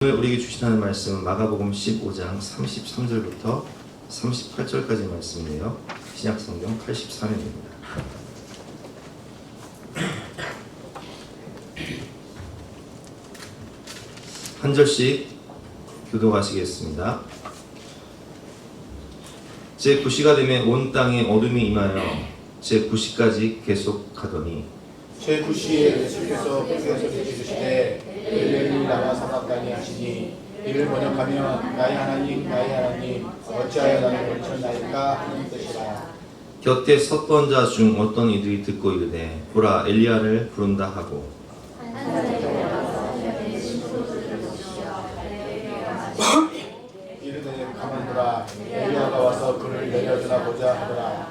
오늘 우리에게 주시는 말씀은 마가복음 15장 33절부터 38절까지 말씀이에요. 신약성경 83면입니다. 한 절씩 교독하시겠습니다. 제9시가 되매 온 땅에 어둠이 임하여 제9시까지 계속하더니 제9시에 예수께서 큰 소리 지르시되 엘리 라마 사박다니 하시니 이를 번역하면 나의 하나님 어찌하여 나를 버리셨나이까 하는 뜻이라. 곁에 섰던 자 중 어떤 이들이 듣고 이르되 보라 엘리야를 부른다 하고 이르되 가만두라 엘리야가 와서 그를 내려주나 보자 하더라.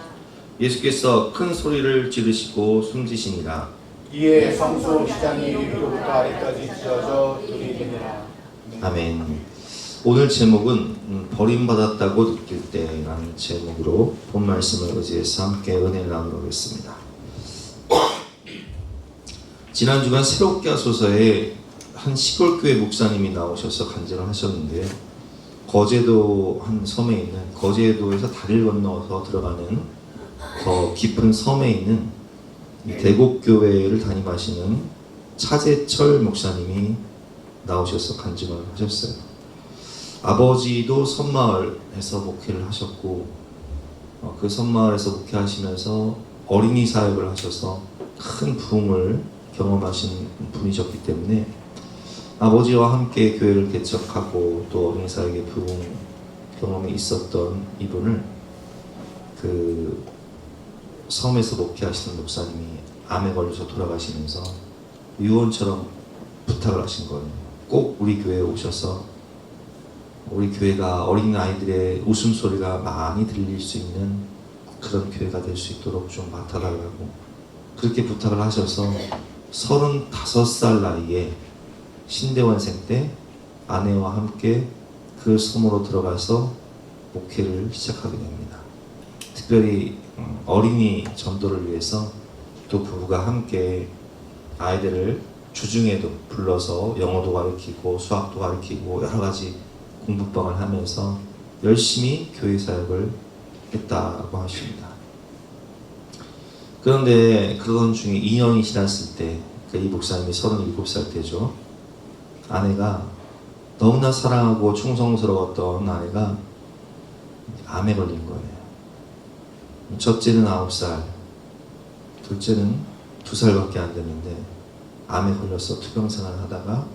예수께서 큰 소리를 지르시고 숨지시니라. 이에 성소 시장이 위로부터 아래까지 찢어져 둘이 되니라. 아멘. 오늘 제목은 버림받았다고 느낄 때라는 제목으로 본 말씀을 의지해서 함께 은혜를 나누겠습니다. 지난 주간 새롭게 하소서에 한 시골교회 목사님이 나오셔서 간증을 하셨는데요. 거제도 한 섬에 있는 거제도에서 다리를 건너서 들어가는 더 깊은 섬에 있는 대곡교회를 담임하시는 차재철 목사님이 나오셔서 간증을 하셨어요. 아버지도 섬마을에서 목회를 하셨고 그 섬마을에서 목회하시면서 어린이 사역을 하셔서 큰 부흥을 경험하신 분이셨기 때문에 아버지와 함께 교회를 개척하고 또 어린이 사역의 부흥 경험이 있었던 이분을 그 섬에서 목회하시는 목사님이 암에 걸려서 돌아가시면서 유언처럼 부탁을 하신 거예요. 꼭 우리 교회에 오셔서 우리 교회가 어린 아이들의 웃음소리가 많이 들릴 수 있는 그런 교회가 될 수 있도록 좀 맡아달라고 그렇게 부탁을 하셔서 35살 나이에 신대원생 때 아내와 함께 그 섬으로 들어가서 목회를 시작하게 됩니다. 특별히 어린이 전도를 위해서 또 부부가 함께 아이들을 주중에도 불러서 영어도 가르치고 수학도 가르치고 여러 가지 공부방을 하면서 열심히 교회 사역을 했다고 하십니다. 그런데 그러던 중에 2년이 지났을 때 이 목사님이 37살 때죠. 아내가 너무나 사랑하고 충성스러웠던 아내가 암에 걸린 거예요. 첫째는 9살, 둘째는 2살밖에 안 되는데 암에 걸려서 투병생활을 하다가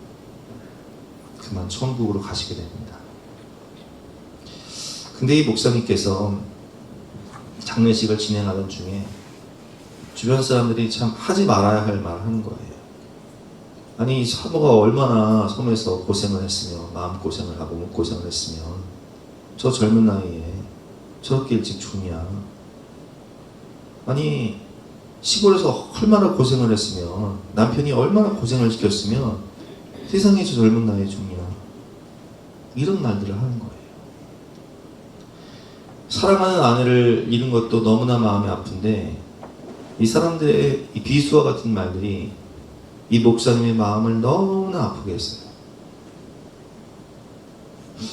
그만 천국으로 가시게 됩니다. 근데 이 목사님께서 장례식을 진행하던 중에 주변 사람들이 참 하지 말아야 할 말을 하는 거예요. 아니 사모가 얼마나 섬에서 고생을 했으며 마음고생을 하고 몸고생을 했으면 저 젊은 나이에 저렇게 일찍 죽냐. 아니 시골에서 얼마나 고생을 했으면 남편이 얼마나 고생을 시켰으면 세상에 저 젊은 나이에 죽냐. 이런 말들을 하는 거예요. 사랑하는 아내를 잃은 것도 너무나 마음이 아픈데 이 사람들의 이 비수와 같은 말들이 이 목사님의 마음을 너무나 아프게 했어요.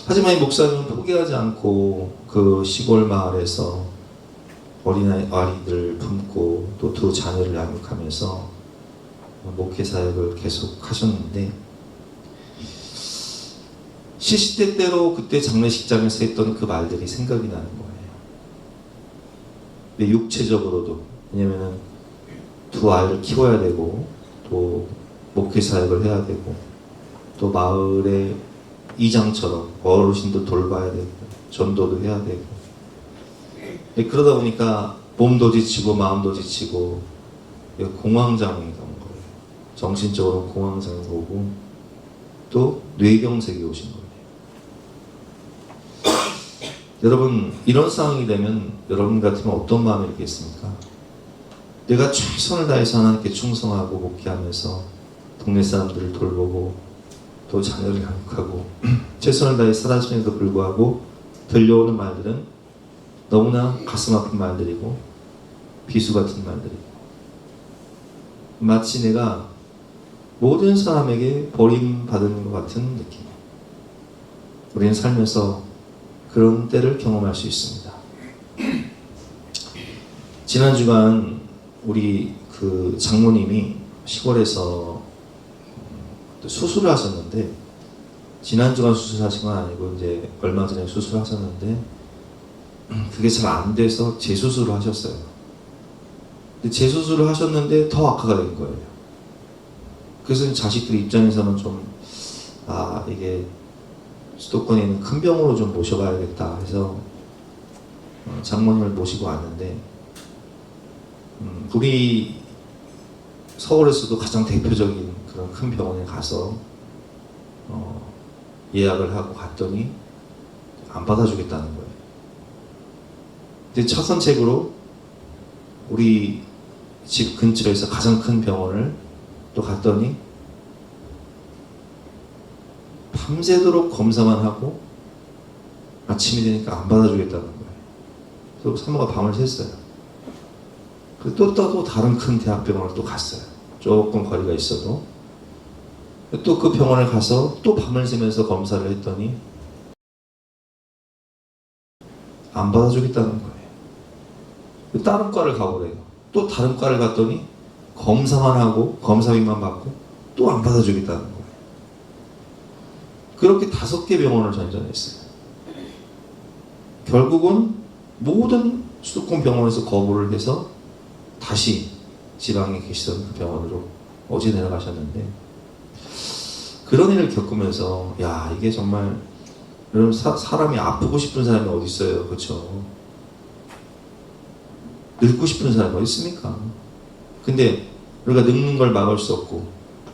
하지만 이 목사님은 포기하지 않고 그 시골 마을에서 어린아이들 품고 또 두 자녀를 양육하면서 목회 사역을 계속 하셨는데 시시때때로 그때 장례식장에서 했던 그 말들이 생각이 나는 거예요. 근데 육체적으로도 왜냐면은 두 아이를 키워야 되고 또 목회 사역을 해야 되고 또 마을의 이장처럼 어르신도 돌봐야 되고 전도도 해야 되고 그러다 보니까 몸도 지치고 마음도 지치고 공황장애가 온 거예요. 정신적으로 공황장애가 오고 또 뇌경색이 오신 거예요. 여러분 이런 상황이 되면 여러분 같으면 어떤 마음이 있겠습니까? 내가 최선을 다해서 하나님께 충성하고 목회하면서 동네 사람들을 돌보고 또 자녀를 양육하고 최선을 다해 살았음에도 불구하고 들려오는 말들은 너무나 가슴 아픈 말들이고 비수 같은 말들이고 마치 내가 모든 사람에게 버림받은 것 같은 느낌. 우리는 살면서 그런 때를 경험할 수 있습니다. 지난 주간 우리 그 장모님이 시골에서 수술을 하셨는데, 지난 주간 수술하신 건 아니고 이제 얼마 전에 수술을 하셨는데 그게 잘 안 돼서 재수술을 하셨어요. 근데 재수술을 하셨는데 더 악화가 된 거예요. 그래서 자식들 입장에서는 좀 이게 수도권에 있는 큰 병으로 좀 모셔가야겠다 해서 장모님을 모시고 왔는데, 우리 서울에서도 가장 대표적인 그런 큰 병원에 가서 예약을 하고 갔더니 안 받아주겠다는 거예요. 근데 첫 선책으로 우리 집 근처에서 가장 큰 병원을 또 갔더니 밤새도록 검사만 하고 아침이 되니까 안 받아주겠다는 거예요. 그래서 사모가 밤을 샜어요. 그리고 또 다른 큰 대학병원을 또 갔어요. 조금 거리가 있어도. 또 그 병원에 가서 또 밤을 새면서 검사를 했더니 안 받아주겠다는 거예요. 다른 과를 가보래요. 또 다른 과를 갔더니 검사만 하고 검사비만 받고 또 안 받아주겠다는 거예요. 그렇게 5개 병원을 전전했어요. 결국은 모든 수도권 병원에서 거부를 해서 다시 지방에 계시던 그 병원으로 어제 내려가셨는데, 그런 일을 겪으면서 이게 정말, 여러분, 사람이 아프고 싶은 사람이 어디 있어요, 그렇죠? 늙고 싶은 사람이 어디 있습니까? 근데 우리가 늙는 걸 막을 수 없고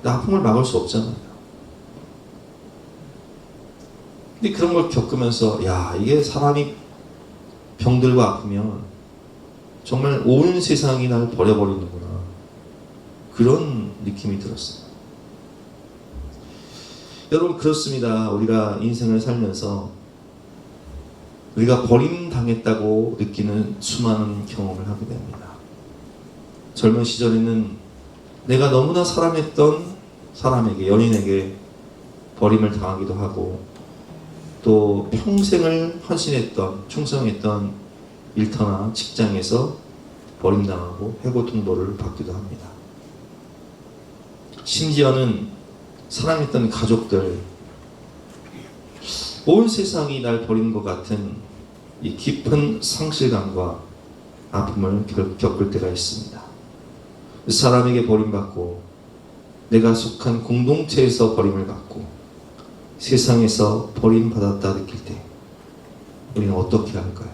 아픈 걸 막을 수 없잖아요. 근데 그런 걸 겪으면서 이게 사람이 병들고 아프면 정말 온 세상이 날 버려버리는구나, 그런 느낌이 들었어요. 여러분, 그렇습니다. 우리가 인생을 살면서 우리가 버림당했다고 느끼는 수많은 경험을 하게 됩니다. 젊은 시절에는 내가 너무나 사랑했던 사람에게, 연인에게 버림을 당하기도 하고, 또 평생을 헌신했던, 충성했던 일터나 직장에서 버림당하고 해고통보를 받기도 합니다. 심지어는 사랑했던 가족들, 온 세상이 날 버린 것 같은 이 깊은 상실감과 아픔을 겪을 때가 있습니다. 사람에게 버림받고 내가 속한 공동체에서 버림을 받고 세상에서 버림받았다 느낄 때 우리는 어떻게 할까요?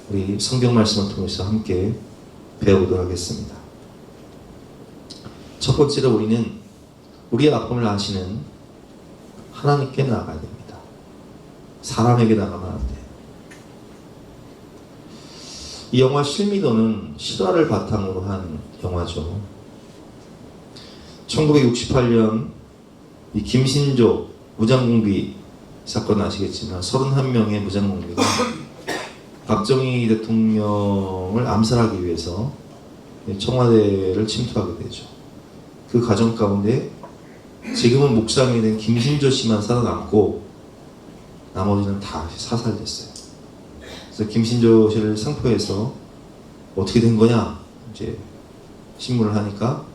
우리 성경 말씀을 통해서 함께 배워보도록 하겠습니다. 첫 번째로 우리는 우리의 아픔을 아시는 하나님께 나아가야 됩니다. 사람에게 나가면 안 돼요. 이 영화 실미도는 실화를 바탕으로 한 영화죠. 1968년 이 김신조 무장공비 사건 아시겠지만 31명의 무장공비가 박정희 대통령을 암살하기 위해서 청와대를 침투하게 되죠. 그 과정 가운데 지금은 묵상이 된 김신조 씨만 살아남고 나머지는 다 사살됐어요. 그래서 김신조 씨를 상표해서 어떻게 된 거냐 이제 신문을 하니까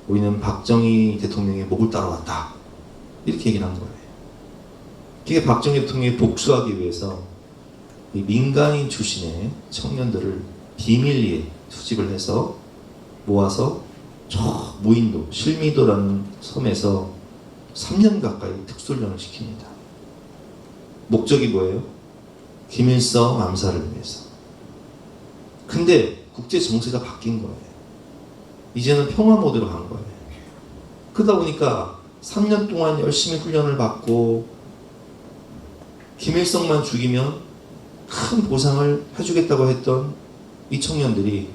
우리는 박정희 대통령의 목을 따라왔다, 이렇게 얘기를 한 거예요. 그게 박정희 대통령이 복수하기 위해서 이 민간인 출신의 청년들을 비밀리에 투집을 해서 모아서 저 무인도 실미도라는 섬에서 3년 가까이 특수훈련을 시킵니다. 목적이 뭐예요? 김일성 암살을 위해서. 근데 국제 정세가 바뀐 거예요. 이제는 평화 모드로 간 거예요. 그러다 보니까 3년 동안 열심히 훈련을 받고 김일성만 죽이면 큰 보상을 해주겠다고 했던 이 청년들이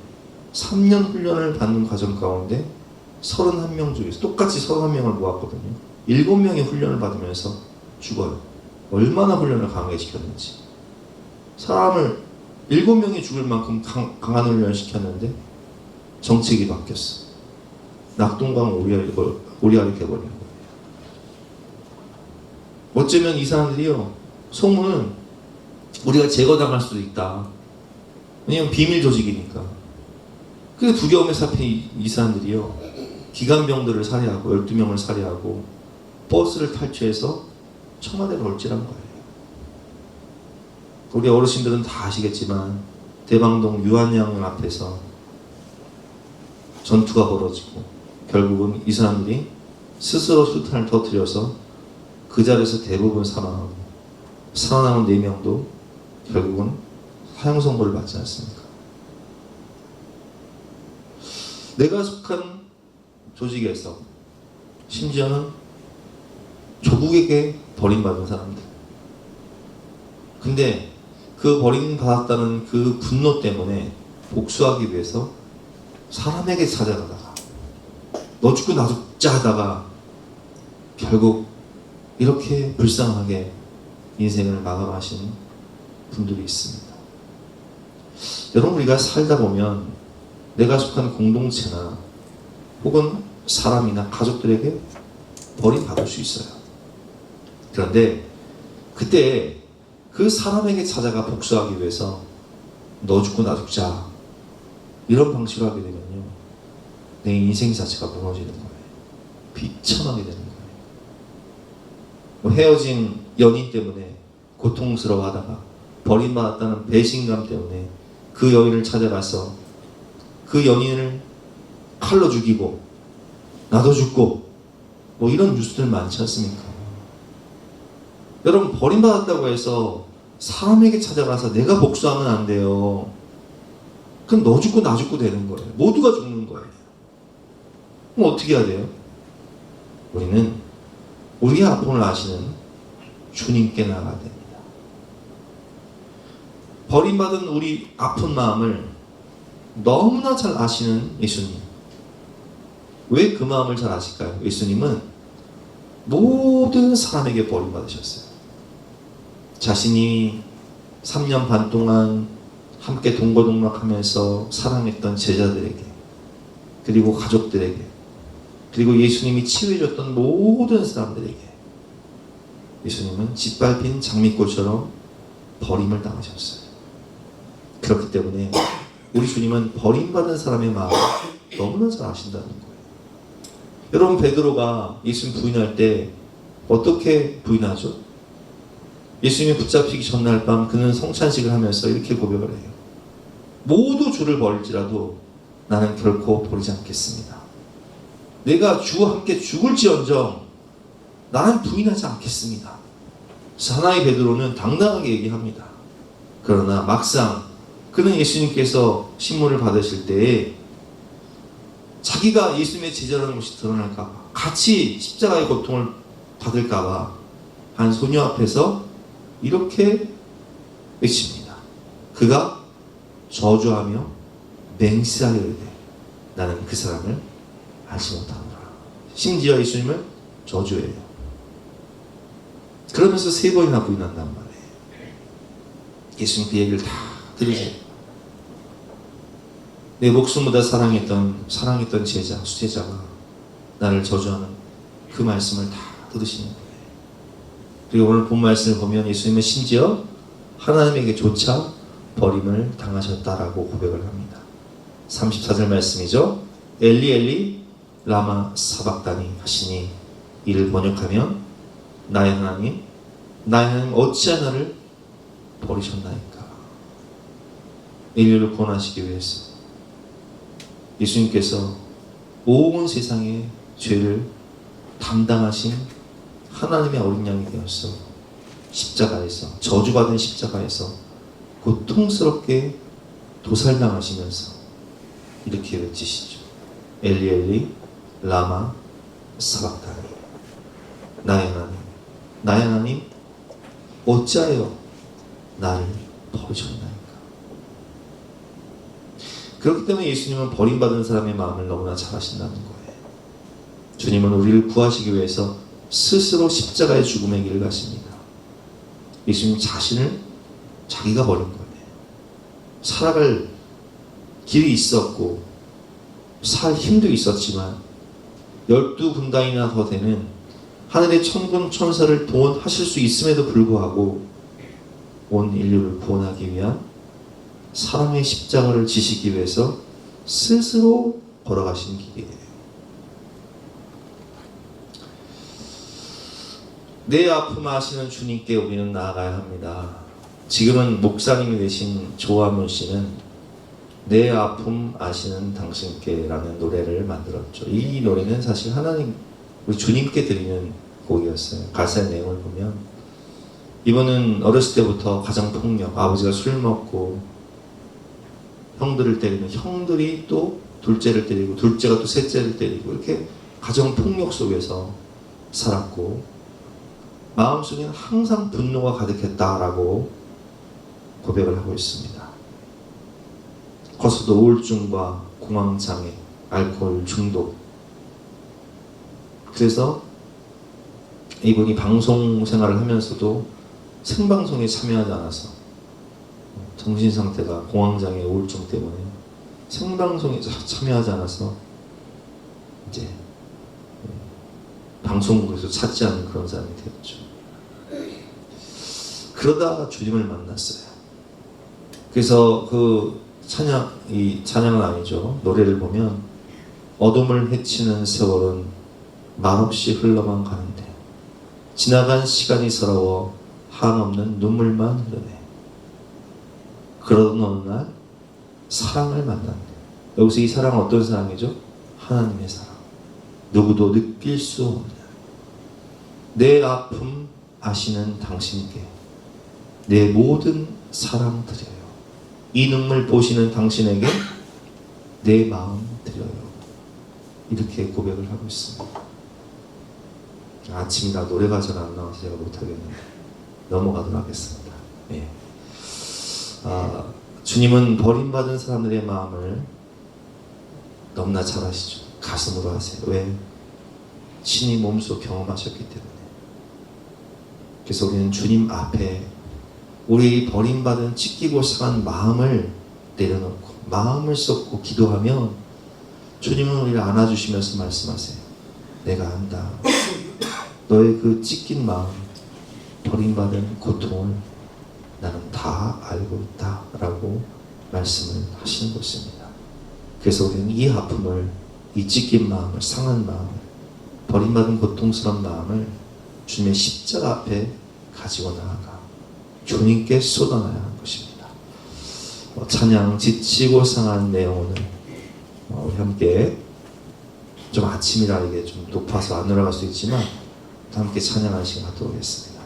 3년 훈련을 받는 과정 가운데 31명 중에서 똑같이 31명을 모았거든요. 7명이 훈련을 받으면서 죽어요. 얼마나 훈련을 강하게 시켰는지. 사람을 7명이 죽을 만큼 강한 훈련을 시켰는데 정책이 바뀌었어. 낙동강 오리알이 돼버린 거예요. 어쩌면 이 사람들이요, 소문은 우리가 제거당할 수도 있다. 왜냐면 비밀 조직이니까. 그 두려움에 잡힌 이 사람들이요, 기관병들을 살해하고 12명을 살해하고 버스를 탈취해서 청와대로 올지란 거예요. 우리 어르신들은 다 아시겠지만 대방동 유한양 앞에서 전투가 벌어지고 결국은 이 사람들이 스스로 수탄을 터뜨려서 그 자리에서 대부분 사망하고 살아남은 4명도 결국은 사형 선고를 받지 않습니까? 내가 속한 조직에서 심지어는 조국에게 버림받은 사람들. 근데 그 버림받았다는 그 분노 때문에 복수하기 위해서 사람에게 찾아가다가 너 죽고 나 죽자 하다가 결국 이렇게 불쌍하게 인생을 마감하신 분들이 있습니다. 여러분, 우리가 살다 보면 내가 속한 공동체나 혹은 사람이나 가족들에게 버림받을 수 있어요. 그런데 그때 그 사람에게 찾아가 복수하기 위해서 너 죽고 나 죽자 이런 방식으로 하게 되면요, 내 인생 자체가 무너지는 거예요. 비참하게 되는 거예요. 뭐 헤어진 연인 때문에 고통스러워하다가 버림받았다는 배신감 때문에 그 여인을 찾아가서 그 연인을 칼로 죽이고 나도 죽고 뭐 이런 뉴스들 많지 않습니까? 여러분, 버림받았다고 해서 사람에게 찾아가서 내가 복수하면 안 돼요. 그럼 너 죽고 나 죽고 되는 거예요. 모두가 죽는 거예요. 그럼 어떻게 해야 돼요? 우리는 우리의 아픔을 아시는 주님께 나가야 됩니다. 버림받은 우리 아픈 마음을 너무나 잘 아시는 예수님. 왜 그 마음을 잘 아실까요? 예수님은 모든 사람에게 버림받으셨어요. 자신이 3년 반 동안 함께 동거동락하면서 사랑했던 제자들에게, 그리고 가족들에게, 그리고 예수님이 치유해줬던 모든 사람들에게 예수님은 짓밟힌 장미꽃처럼 버림을 당하셨어요. 그렇기 때문에 우리 주님은 버림받은 사람의 마음을 너무나 잘 아신다는 거예요. 여러분, 베드로가 예수님 부인할 때 어떻게 부인하죠? 예수님이 붙잡히기 전날 밤 그는 성찬식을 하면서 이렇게 고백을 해요. 모두 주를 버릴지라도 나는 결코 버리지 않겠습니다. 내가 주와 함께 죽을지언정 나는 부인하지 않겠습니다. 사나이 베드로는 당당하게 얘기합니다. 그러나 막상 그는 예수님께서 신문을 받으실 때에 자기가 예수님의 제자라는 것이 드러날까 봐, 같이 십자가의 고통을 받을까 봐 한 소녀 앞에서 이렇게 외칩니다. 그가 저주하며 맹세하여 이르되 나는 그 사람을 알지 못하노라. 심지어 예수님을 저주해요. 그러면서 3번이나 부인한단 말이에요. 예수님 그 얘기를 다 들으세요. 내 목숨보다 사랑했던 제자, 수제자가 나를 저주하는 그 말씀을 다 들으시는 거예요. 그리고 오늘 본 말씀을 보면 예수님은 심지어 하나님에게조차 버림을 당하셨다라고 고백을 합니다. 34절 말씀이죠. 엘리 엘리 라마 사박다니 하시니, 이를 번역하면 나의 하나님 어찌하여 나를 버리셨나이까. 인류를 구원하시기 위해서 예수님께서 온 세상의 죄를 담당하신 하나님의 어린 양이 되어서 십자가에서, 저주받은 십자가에서 고통스럽게 도살당하시면서 이렇게 외치시죠. 엘리 엘리 라마 사박다니. 나의 하나님 어찌하여 나를 버리셨나이까. 그렇기 때문에 예수님은 버림받은 사람의 마음을 너무나 잘 아신다는 거예요. 주님은 우리를 구하시기 위해서 스스로 십자가의 죽음의 길을 가십니다. 예수님 자신을 자기가 버린 거예요. 살아갈 길이 있었고 살 힘도 있었지만 12분간이나 더 되는 하늘의 천군 천사를 동원하실 수 있음에도 불구하고 온 인류를 구원하기 위한 사랑의 십자가를 지시기 위해서 스스로 걸어가신 길이에요. 내 아픔 아시는 주님께 우리는 나아가야 합니다. 지금은 목사님이 되신 조화문 씨는 내 아픔 아시는 당신께 라는 노래를 만들었죠. 이 노래는 사실 하나님, 우리 주님께 드리는 곡이었어요. 가사의 내용을 보면 이분은 어렸을 때부터 가정폭력, 아버지가 술 먹고 형들을 때리면 형들이 또 둘째를 때리고 둘째가 또 셋째를 때리고 이렇게 가정폭력 속에서 살았고 마음속에는 항상 분노가 가득했다라고 고백을 하고 있습니다. 커서도 우울증과 공황장애, 알코올 중독. 그래서 이분이 방송 생활을 하면서도 생방송에 참여하지 않아서 정신상태가 공황장애, 우울증 때문에 생방송에 참여하지 않아서 이제 방송국에서 찾지 않는 그런 사람이 되었죠. 그러다가 주님을 만났어요. 그래서 그 찬양은 아니죠. 노래를 보면 어둠을 헤치는 세월은 말없이 흘러만 가는데 지나간 시간이 서러워 한없는 눈물만 흐르네. 그러던 어느 날 사랑을 만났네. 여기서 이 사랑은 어떤 사랑이죠? 하나님의 사랑. 누구도 느낄 수 없는 내 아픔 아시는 당신께 내 모든 사랑 드려요. 이 눈물 보시는 당신에게 내 마음 드려요. 이렇게 고백을 하고 있습니다. 아침이라 노래가 잘 안 나와서 제가 못하겠는데 넘어가도록 하겠습니다. 예. 주님은 버림받은 사람들의 마음을 너무나 잘 아시죠. 가슴으로 하세요. 왜? 신이 몸소 경험하셨기 때문에. 그래서 우리는 주님 앞에 우리 버림받은 찢기고 상한 마음을 내려놓고 마음을 쏟고 기도하면 주님은 우리를 안아주시면서 말씀하세요. 내가 안다. 너의 그 찢긴 마음, 버림받은 고통을 나는 다 알고 있다 라고 말씀을 하시는 것입니다. 그래서 우리는 이 아픔을, 이 찢긴 마음을, 상한 마음을, 버림받은 고통스러운 마음을 주님의 십자가 앞에 가지고 나아가 주님께 쏟아놔야 하는 것입니다. 찬양 지치고 상한 내 영혼을 우리 함께 좀 아침이라 이게 좀 높아서 안 올라갈 수 있지만 함께 찬양하는 시간 갖도록 하겠습니다.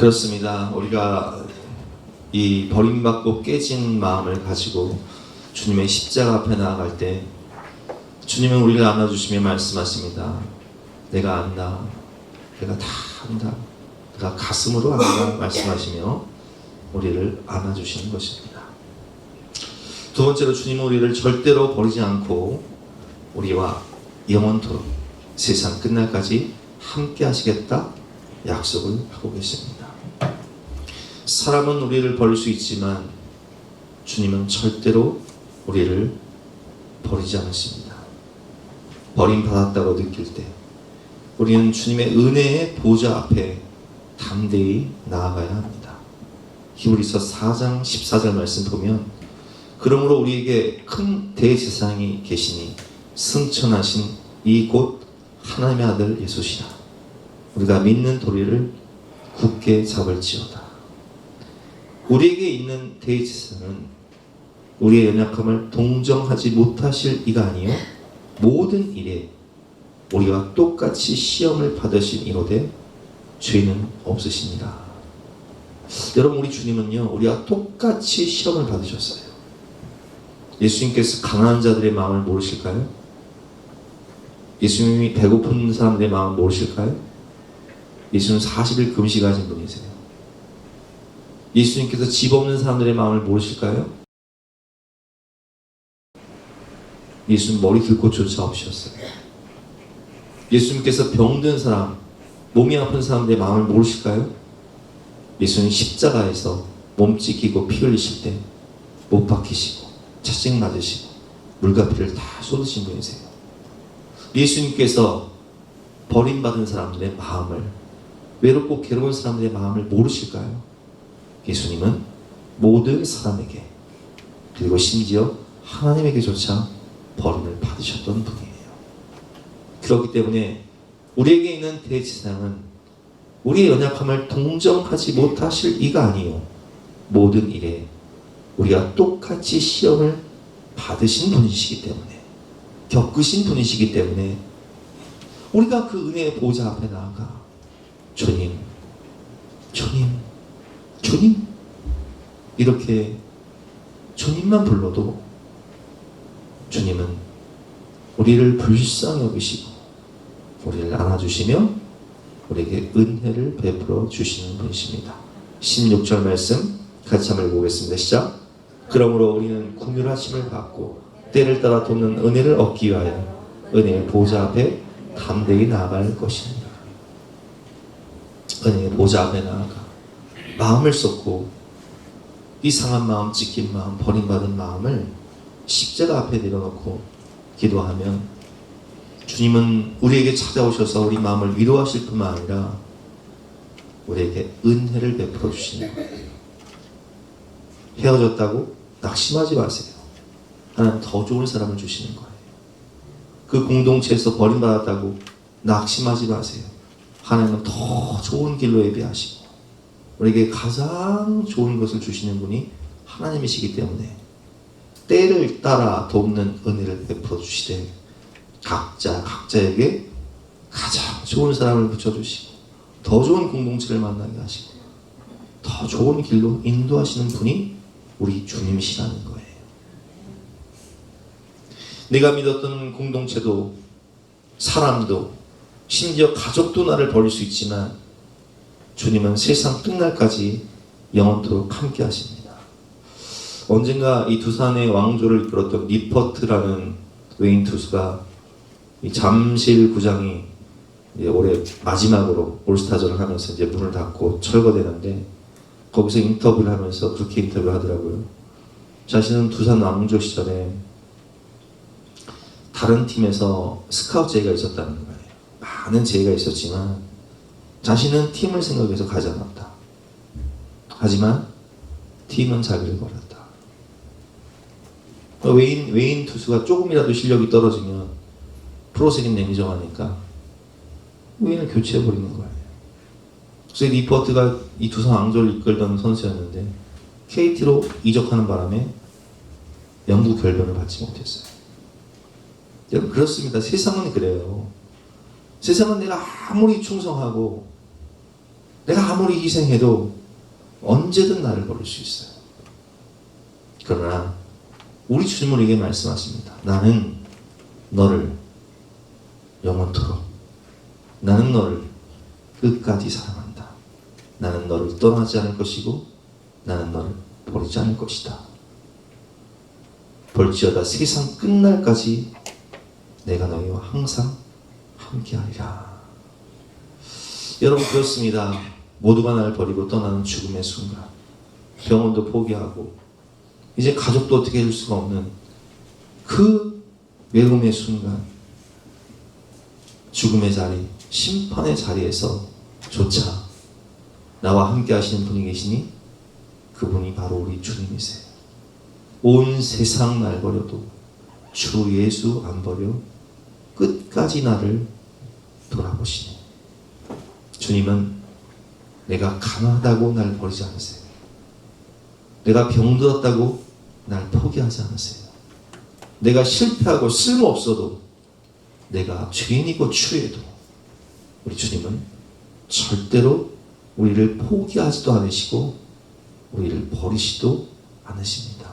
그렇습니다. 우리가 이 버림받고 깨진 마음을 가지고 주님의 십자가 앞에 나아갈 때 주님은 우리를 안아주시며 말씀하십니다. 내가 안다. 내가 다 안다. 내가 가슴으로 안다. 말씀하시며 우리를 안아주시는 것입니다. 두 번째로 주님은 우리를 절대로 버리지 않고 우리와 영원토록 세상 끝날까지 함께 하시겠다 약속을 하고 계십니다. 사람은 우리를 버릴 수 있지만 주님은 절대로 우리를 버리지 않으십니다. 버림받았다고 느낄 때 우리는 주님의 은혜의 보좌 앞에 담대히 나아가야 합니다. 히브리서 4장 14절 말씀 보면 그러므로 우리에게 큰 대제사장이 계시니 승천하신 이 곧 하나님의 아들 예수시라. 우리가 믿는 도리를 굳게 잡을지어다. 우리에게 있는 대제사장은 우리의 연약함을 동정하지 못하실 이가 아니요 모든 일에 우리와 똑같이 시험을 받으신 이로되 죄는 없으시니라. 여러분, 우리 주님은요 우리와 똑같이 시험을 받으셨어요. 예수님께서 가난한 자들의 마음을 모르실까요? 예수님이 배고픈 사람들의 마음을 모르실까요? 예수님은 40일 금식하신 분이세요. 예수님께서 집 없는 사람들의 마음을 모르실까요? 예수님 머리 길 곳조차 없으셨어요. 예수님께서 병든 사람, 몸이 아픈 사람들의 마음을 모르실까요? 예수님 십자가에서 몸 찢기고 피 흘리실 때 못 박히시고 채찍 맞으시고 물과 피를 다 쏟으신 분이세요. 예수님께서 버림받은 사람들의 마음을, 외롭고 괴로운 사람들의 마음을 모르실까요? 예수님은 모든 사람에게, 그리고 심지어 하나님에게조차 버림을 받으셨던 분이에요. 그렇기 때문에 우리에게 있는 대제사장은 우리의 연약함을 동정하지 못하실 이가 아니요 모든 일에 우리가 똑같이 시험을 받으신 분이시기 때문에, 겪으신 분이시기 때문에 우리가 그 은혜의 보좌 앞에 나아가 주님, 주님, 주님 이렇게 주님만 불러도 주님은 우리를 불쌍히 여기시고 우리를 안아주시며 우리에게 은혜를 베풀어 주시는 분이십니다. 16절 말씀 같이 한번 보겠습니다. 시작. 그러므로 우리는 긍휼하심을 받고 때를 따라 돕는 은혜를 얻기 위하여 은혜의 보좌 앞에 담대히 나아갈 것입니다. 은혜의 보좌 앞에 나아가 마음을 쏟고 이 상한 마음, 찢긴 마음, 버림받은 마음을 십자가 앞에 내려놓고 기도하면 주님은 우리에게 찾아오셔서 우리 마음을 위로하실 뿐만 아니라 우리에게 은혜를 베풀어 주시는 거예요. 헤어졌다고 낙심하지 마세요. 하나님 더 좋은 사람을 주시는 거예요. 그 공동체에서 버림받았다고 낙심하지 마세요. 하나님은 더 좋은 길로 예비하시고 우리에게 가장 좋은 것을 주시는 분이 하나님이시기 때문에 때를 따라 돕는 은혜를 베풀어 주시되 각자에게 가장 좋은 사람을 붙여주시고 더 좋은 공동체를 만나게 하시고 더 좋은 길로 인도하시는 분이 우리 주님이시라는 거예요. 내가 믿었던 공동체도 사람도 심지어 가족도 나를 버릴 수 있지만 주님은 세상 끝날까지 영원토록 함께 하십니다. 언젠가 이 두산의 왕조를 이끌었던 니퍼트라는 외인 투수가 이 잠실 구장이 이제 올해 마지막으로 올스타전을 하면서 이제 문을 닫고 철거되는데 거기서 인터뷰를 하면서 그렇게 인터뷰를 하더라고요. 자신은 두산 왕조 시절에 다른 팀에서 스카우트 제의가 있었다는 거예요. 많은 제의가 있었지만 자신은 팀을 생각해서 가지 않았다. 하지만 팀은 자기를 버렸다. 외인 투수가 조금이라도 실력이 떨어지면 프로색인 냉정하니까 외인을 교체해버리는 거예요. 그래서 니퍼트가 이 두산 왕조를 이끌던 선수였는데 KT로 이적하는 바람에 영구 결변을 받지 못했어요. 여러분, 그렇습니다. 세상은 그래요. 세상은 내가 아무리 충성하고 내가 아무리 희생해도 언제든 나를 버릴 수 있어요. 그러나 우리 주님은 우리에게 말씀하십니다. 나는 너를 영원토록, 나는 너를 끝까지 사랑한다. 나는 너를 떠나지 않을 것이고 나는 너를 버리지 않을 것이다. 볼지어다 세상 끝날까지 내가 너희와 항상 함께하리라. 여러분, 그렇습니다. 모두가 나를 버리고 떠나는 죽음의 순간, 병원도 포기하고 이제 가족도 어떻게 해줄 수가 없는 그 외로움의 순간, 죽음의 자리, 심판의 자리에서 조차 나와 함께 하시는 분이 계시니 그분이 바로 우리 주님이세요. 온 세상 날 버려도 주 예수 안 버려 끝까지 나를 돌아보시니, 주님은 내가 가난하다고 날 버리지 않으세요. 내가 병들었다고 날 포기하지 않으세요. 내가 실패하고 쓸모없어도, 내가 죄인이고 추해도 우리 주님은 절대로 우리를 포기하지도 않으시고 우리를 버리시도 않으십니다.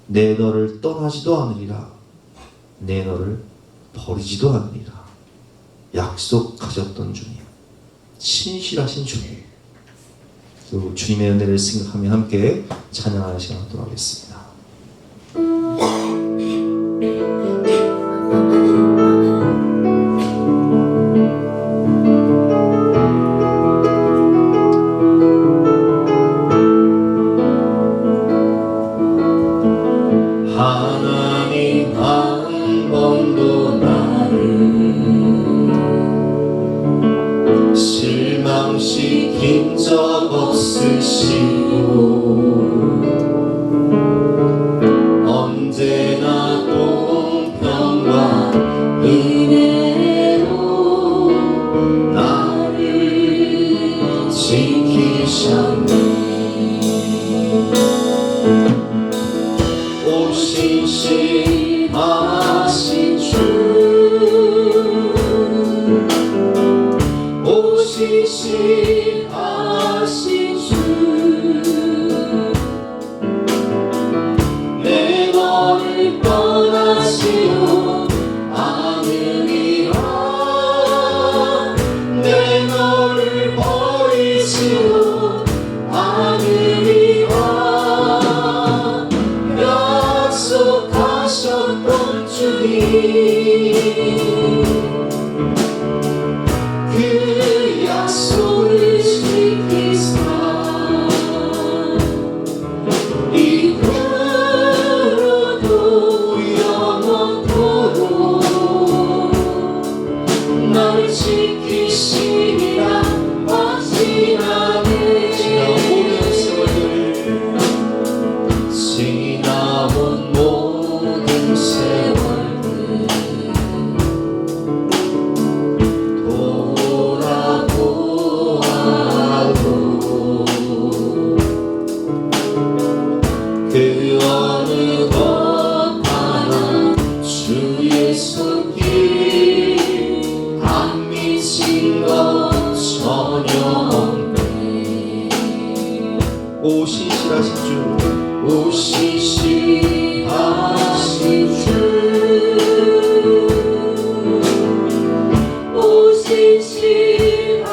내 너를 떠나지도 않으리라, 내 너를 버리지도 않으리라 약속하셨던 주님, 신실하신 주님, 그 주님의 은혜를 생각하며 함께 찬양하는 시간 갖도록 하겠습니다. 하나님 한 번도 나를 실망시킨 적 없으시고 언제나 공평과 은혜로 나를 지키셨네. 오신실하신 주, 오신실하신 주, 내 너를 떠나시오 않으리라, 내 너를 버리시오 않으리라 약속하셨던 주님, 그 약속을 지키사 이후로도 영원토록 나를 지키시리라 확신하네. 지나온 모든 세월들 돌아보아도 그 어느 것 하나 주의 손길 안 미친 것 전혀 없네. 오 신실하신 주, 오 신실하신 주, 오 신실하신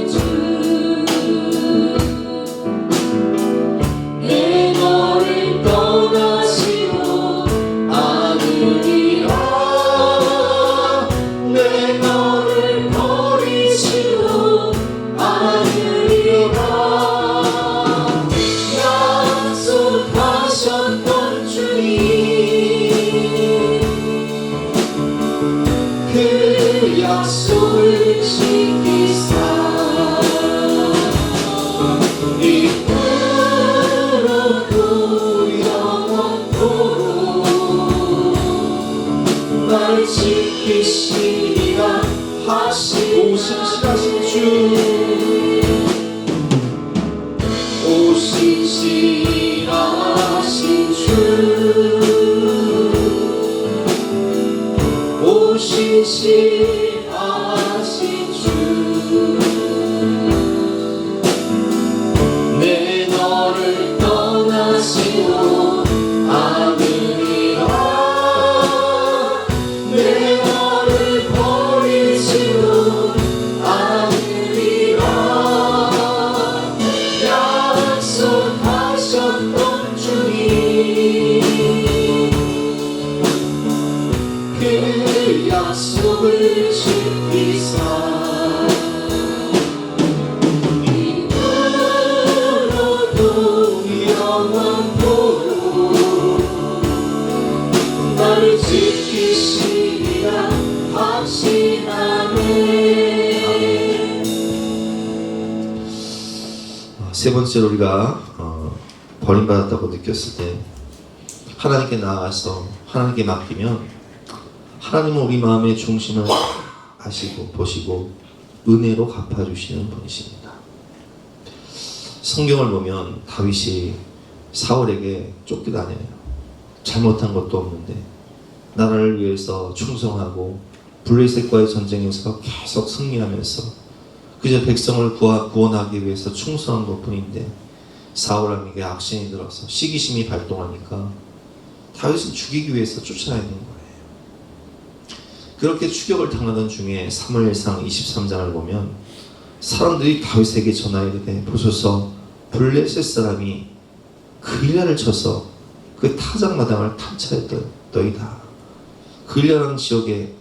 주, 내 너를 떠나시오 않으리라, 내 너를 버리시오 않으리라 약속하셨던 주님, 그 약속을 지키사 이후로도 영원토록 날 지키시리라 하시오. 신실하신 주, 오 신실하신 주, 오 신실하신 주, 나를 떠나시고 않으리라. 내 너를 버리시고 않으리라. 약속하셨던 주님, 그 약속을 지키사 나를 지키시리라 확신하네. 세 번째로 우리가 버림받았다고 느꼈을 때 하나님께 나아가서 하나님께 맡기면 하나님은 우리 마음의 중심을 아시고 보시고 은혜로 갚아주시는 분이십니다. 성경을 보면 다윗이 사울에게 쫓겨다녀요. 잘못한 것도 없는데 나라를 위해서 충성하고 블레셋과의 전쟁에서 계속 승리하면서 그저 백성을 구원하기 위해서 충성한 것뿐인데 사울에게 악신이 들어서 시기심이 발동하니까 다윗을 죽이기 위해서 쫓아다니는 거예요. 그렇게 추격을 당하던 중에 사무엘상 23장을 보면 사람들이 다윗에게 전하이르되 보소서 블레셋 사람이 그일라를 쳐서 그 타작마당을 탐차했더이다. 그일라라는 지역에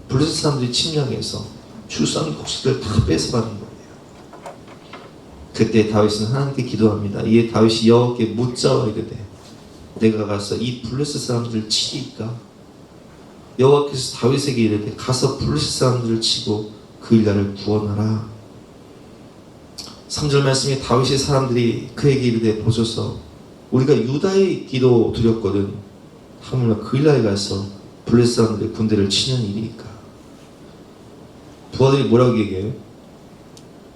블레셋 사람들이 침략해서 출산 곡식들 다 뺏어가는 거예요. 그때 다윗은 하나님께 기도합니다. 이에 다윗이 여호와께 묻자와 이르되 내가 가서 이 블레셋 사람들을 치리이까? 여호와께서 다윗에게 이르되 가서 블레셋 사람들을 치고 그일라를 구원하라. 3절 말씀에 다윗의 사람들이 그에게 이르되 보소서 우리가 유다에 기도 드렸거든 하물며 그일라에 가서 블레셋 사람들의 군대를 치는 일이니까. 부하들이 뭐라고 얘기해요?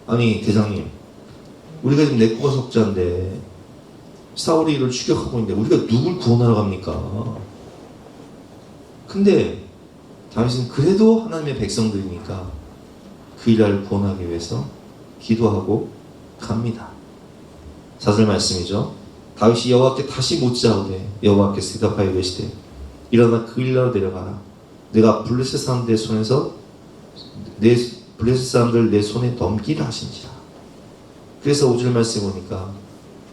아니 대장님, 우리가 지금 내꾸가 석자인데 사울이 이를 추격하고 있는데 우리가 누굴 구원하러 갑니까? 근데 다윗은 그래도 하나님의 백성들이니까 그일라를 구원하기 위해서 기도하고 갑니다. 4절 말씀이죠. 다윗이 여호와께 다시 묻자오되 여호와께서 대답하여 이르시되 일어나 그일라로 내려가라. 내가 블레셋 사람들의 손에서 블레셋 사람들을 내 손에 넘기라 하신지라. 그래서 5절 말씀에 보니까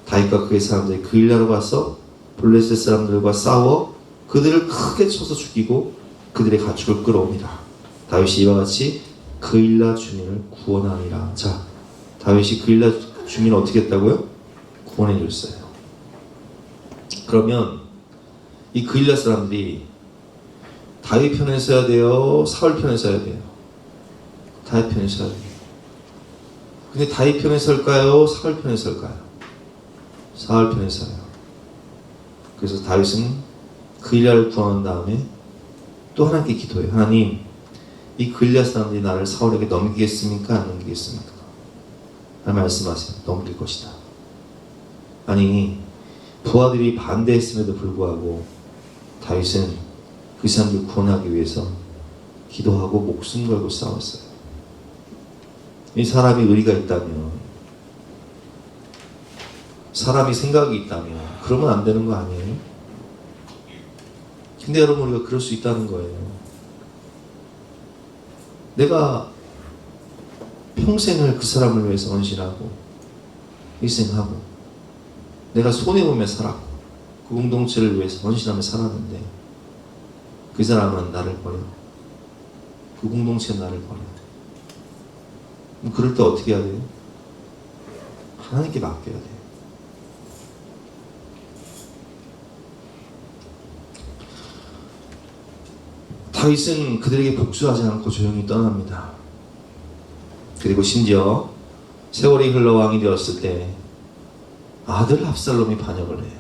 다윗과 그의 사람들이 그일라로 가서 블레셋 사람들과 싸워 그들을 크게 쳐서 죽이고 그들의 가축을 끌어옵니다. 다윗이 이와 같이 그일라 주민을 구원하니라. 자, 다윗이 그일라 주민을 어떻게 했다고요? 구원해 줬어요. 그러면 이 그일라 사람들이 다윗 편에 서야 돼요? 사울 편에 서야 돼요? 다윗 편에 서야 돼요. 근데 다윗 편에 설까요? 사울 편에 설까요? 사울 편에 서요. 그래서 다윗은 그일라를 구원한 다음에 또 하나님께 기도해요. 하나님, 이 그일라 사람들이 나를 사울에게 넘기겠습니까? 안 넘기겠습니까? 하나님 말씀하세요. 넘길 것이다. 아니, 부하들이 반대했음에도 불구하고 다윗은 그 사람들을 구원하기 위해서 기도하고 목숨 걸고 싸웠어요. 이 사람이 의리가 있다면, 사람이 생각이 있다면 그러면 안 되는 거 아니에요? 근데 여러분, 우리가 그럴 수 있다는 거예요. 내가 평생을 그 사람을 위해서 헌신하고 희생하고 내가 손해보며 살았고 그 공동체를 위해서 헌신하며 살았는데 그 사람은 나를 버려. 그 공동체는 나를 버려. 그럼 그럴 때 어떻게 해야 돼요? 하나님께 맡겨야 돼요. 다윗은 그들에게 복수하지 않고 조용히 떠납니다. 그리고 심지어 세월이 흘러 왕이 되었을 때 아들 압살롬이 반역을 해요.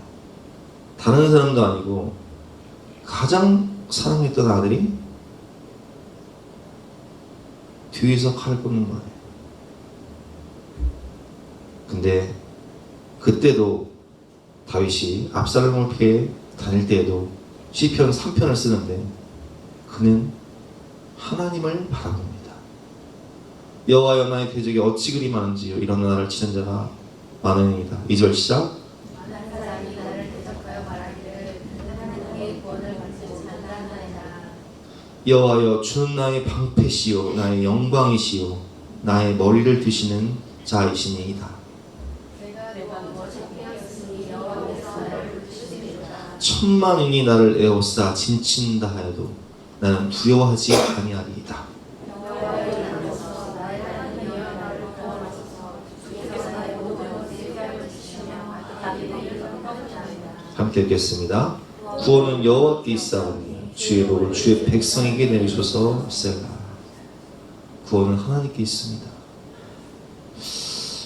다른 사람도 아니고 가장 사랑했던 아들이 뒤에서 칼을 꽂는 거예요. 근데 그때도 다윗이 압살롬을 피해 다닐 때에도 시편 3편을 쓰는데 그는 하나님을 바라봅니다. 여호와여 나의 대적이 어찌 그리 많은지요. 이런 나라를 치는 자가 많으니이다. 2절 시작. 여호와여, 주는 나의 방패시요 나의 영광이시요 나의 머리를 드시는 자이시니이다. 천만인이 나를 에워싸 진친다 하여도 나는 두려워하지 아니하리이다. 함께 읽겠습니다. 구원은 여호와께 있사오니 주의 복을 주의 백성에게 내리소서. 셀라. 구원은 하나님께 있습니다.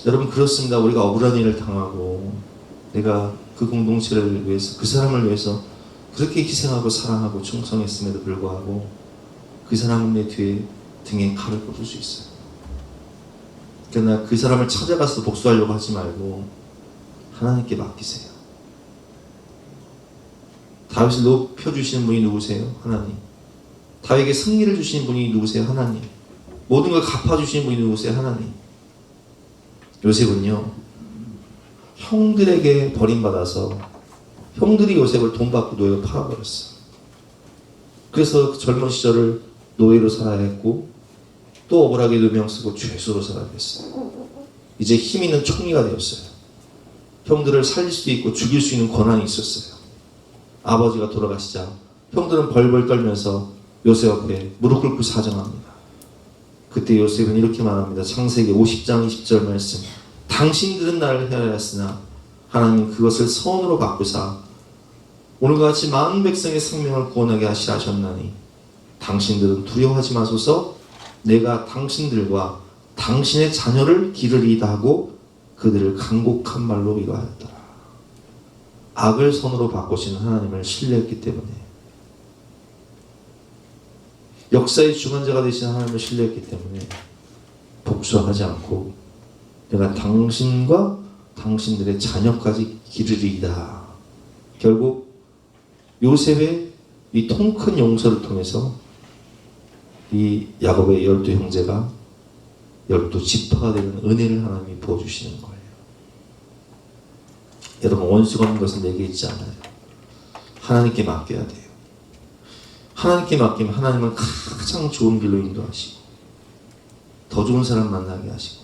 여러분, 그렇습니다. 우리가 억울한 일을 당하고 내가 그 공동체를 위해서, 그 사람을 위해서 그렇게 희생하고 사랑하고 충성했음에도 불구하고 그 사람은 내 뒤에 등에 칼을 꽂을 수 있어요. 그러나 그 사람을 찾아가서 복수하려고 하지 말고 하나님께 맡기세요. 다윗을 높여주시는 분이 누구세요? 하나님. 다윗에게 승리를 주시는 분이 누구세요? 하나님. 모든 걸 갚아주시는 분이 누구세요? 하나님. 요셉은요, 형들에게 버림받아서 형들이 요셉을 돈 받고 노예로 팔아버렸어요. 그래서 젊은 시절을 노예로 살아야 했고 또 억울하게 누명 쓰고 죄수로 살아야 했어요. 이제 힘 있는 총리가 되었어요. 형들을 살릴 수도 있고 죽일 수 있는 권한이 있었어요. 아버지가 돌아가시자 형들은 벌벌 떨면서 요셉 앞에 무릎 꿇고 사정합니다. 그때 요셉은 이렇게 말합니다. 창세기 50장 20절 말씀. 당신들은 나를 헤아렸으나 하나님 그것을 선으로 바꾸사 오늘과 같이 많은 백성의 생명을 구원하게 하시라 하셨나니 당신들은 두려워하지 마소서. 내가 당신들과 당신의 자녀를 기르리이다 하고 그들을 간곡한 말로 위로하였더라. 악을 선으로 바꾸시는 하나님을 신뢰했기 때문에, 역사의 주관자가 되신 하나님을 신뢰했기 때문에 복수하지 않고 내가 당신과 당신들의 자녀까지 기르리이다. 결국 요셉의 이 통 큰 용서를 통해서 이 야곱의 12 형제가 12 지파가 되는 은혜를 하나님이 부어주시는 거예요. 여러분, 원수가 없는 것은 내게 있지 않아요. 하나님께 맡겨야 돼요. 하나님께 맡기면 하나님은 가장 좋은 길로 인도하시고 더 좋은 사람 만나게 하시고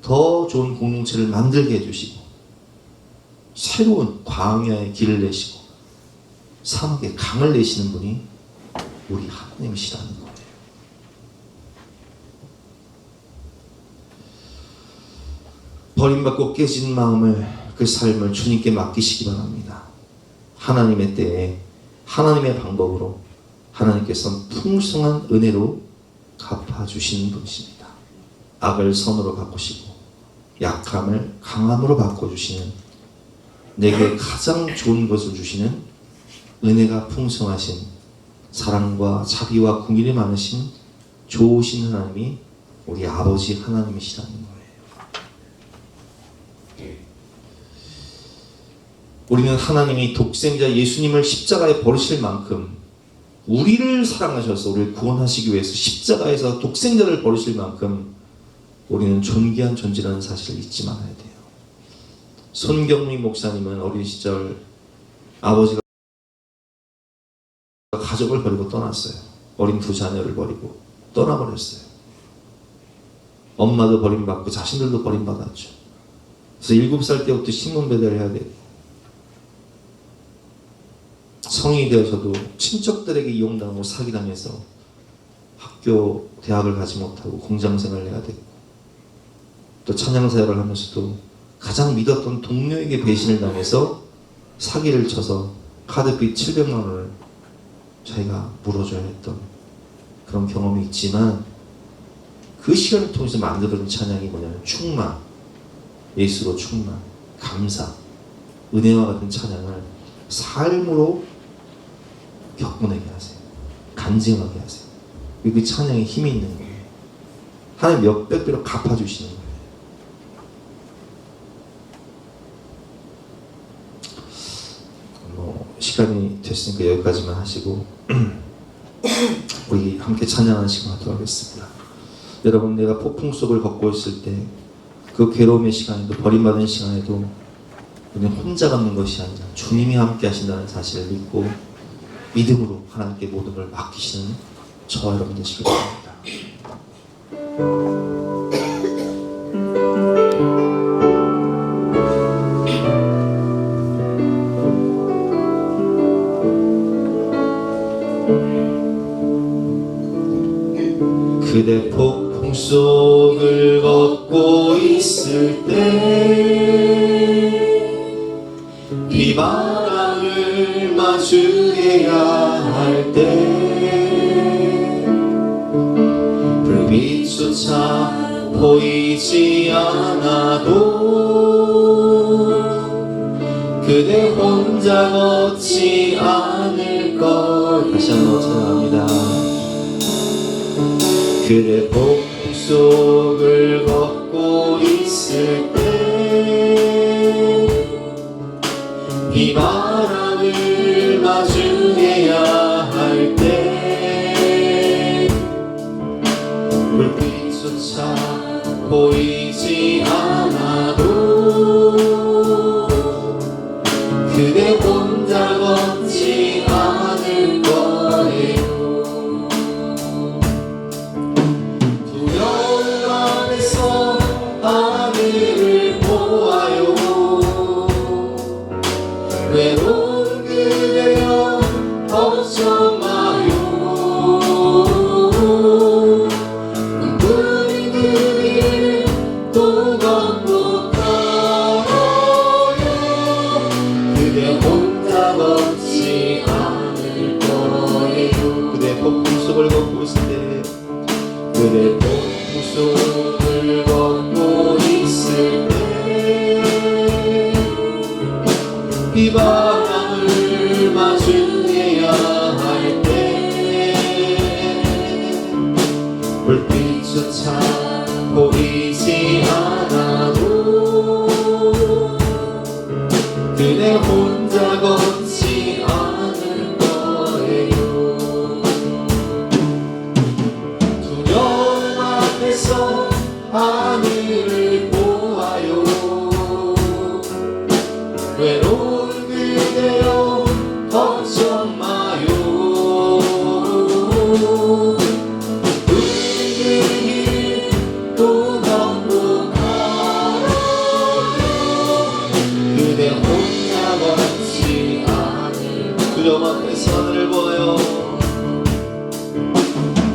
더 좋은 공동체를 만들게 해주시고 새로운 광야의 길을 내시고 사막의 강을 내시는 분이 우리 하나님이시라는 거예요. 버림받고 깨진 마음을, 그 삶을 주님께 맡기시기 바랍니다. 하나님의 때에 하나님의 방법으로 하나님께서는 풍성한 은혜로 갚아주시는 분이십니다. 악을 선으로 바꾸시고 약함을 강함으로 바꿔주시는, 내게 가장 좋은 것을 주시는 은혜가 풍성하신, 사랑과 자비와 긍휼이 많으신 좋으신 하나님이 우리 아버지 하나님이시라는 거예요. 우리는 하나님이 독생자 예수님을 십자가에 버리실 만큼 우리를 사랑하셔서 우리를 구원하시기 위해서 십자가에서 독생자를 버리실 만큼 우리는 존귀한 존재라는 사실을 잊지 말아야 돼요. 손경미 목사님은 어린 시절 아버지가 가족을 버리고 떠났어요. 어린 2 자녀를 버리고 떠나버렸어요. 엄마도 버림받고 자신들도 버림받았죠. 그래서 7살 때부터 신문 배달을 해야 되고 성인이 되어서도 친척들에게 이용당하고 사기당해서 학교, 대학을 가지 못하고 공장생활을 해야 되고 또 찬양사역을 하면서도 가장 믿었던 동료에게 배신을 당해서 사기를 쳐서 카드빚 700만 원을 자기가 물어줘야 했던 그런 경험이 있지만, 그 시간을 통해서 만들어진 찬양이 뭐냐면 충만, 예수로 충만, 감사, 은혜와 같은 찬양을 삶으로 겪어내게 하세요. 간증하게 하세요. 그 찬양에 힘이 있는 거예요. 하나님 몇백 배로 갚아주시는 거예요. 시간이 됐으니까 여기까지만 하시고 우리 함께 찬양하는 시간 하도록 하겠습니다. 여러분, 내가 폭풍 속을 걷고 있을 때, 그 괴로움의 시간에도, 버림받은 시간에도 우리는 혼자 걷는 것이 아니라 주님이 함께 하신다는 사실을 믿고 믿음으로 하나님께 모든 걸 맡기시는 저와 여러분 되시길 바랍니다. 그대 폭풍 속을 걷고 있을 때 비바람을 마주해야 할 때 불빛조차 보이지 않아도 그대 혼자 걷지 않을 걸. 다시 한번 찬양합니다. 그대 폭풍 속을 걷고 있을 때 비바람을 마주해야 할 때 불빛조차 보이지 않아도 그대 혼자 걷지 않을 거예요. 하늘을 보아요. 외로운 그대여 걱정 마요. 눈부린 그 길 또 걷고 가요. 그대 혼자 걷지 않을 거예요. 그대 폭풍 속을 걷고 있을 때 그대 폭풍 속을 걷고 있을 때 비바람을 마주해야 할 때 불빛조차 보이지 않아도 그대 혼자 걷지 않을 거예요. 두려움 앞에서 하늘을 보아요. 외로운 그대여 걱정 마요. 그 길 또 걷고 가요. 그대 혼자 걷지 않을 두려움 앞에서 하늘을 보아요.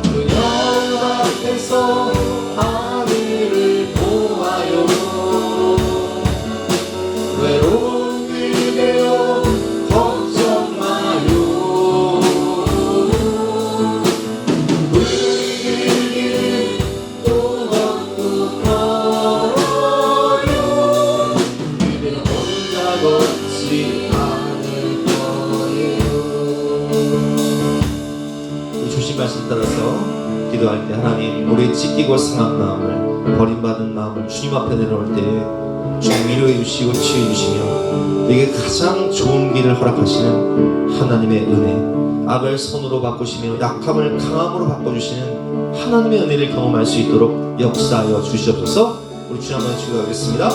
두려움 앞에서 하늘을 보아요. 외로운 그대여 걱정 마요. 그 길 또 걷고 가요. 그대 혼자 걷지 않을 거예요. 주신 말씀 따라서 기도할 때 하나님 우리의 찢기고 상한 마음을 버림받은 마음을 주님 앞에 내놓을 때 주님 위로해 주시고 치유해 주시며 내게 가장 좋은 길을 허락하시는 하나님의 은혜 악을 선으로 바꾸시며 약함을 강함으로 바꿔주시는 하나님의 은혜를 경험할 수 있도록 역사하여 주시옵소서. 우리 주님 한번 기도하겠습니다.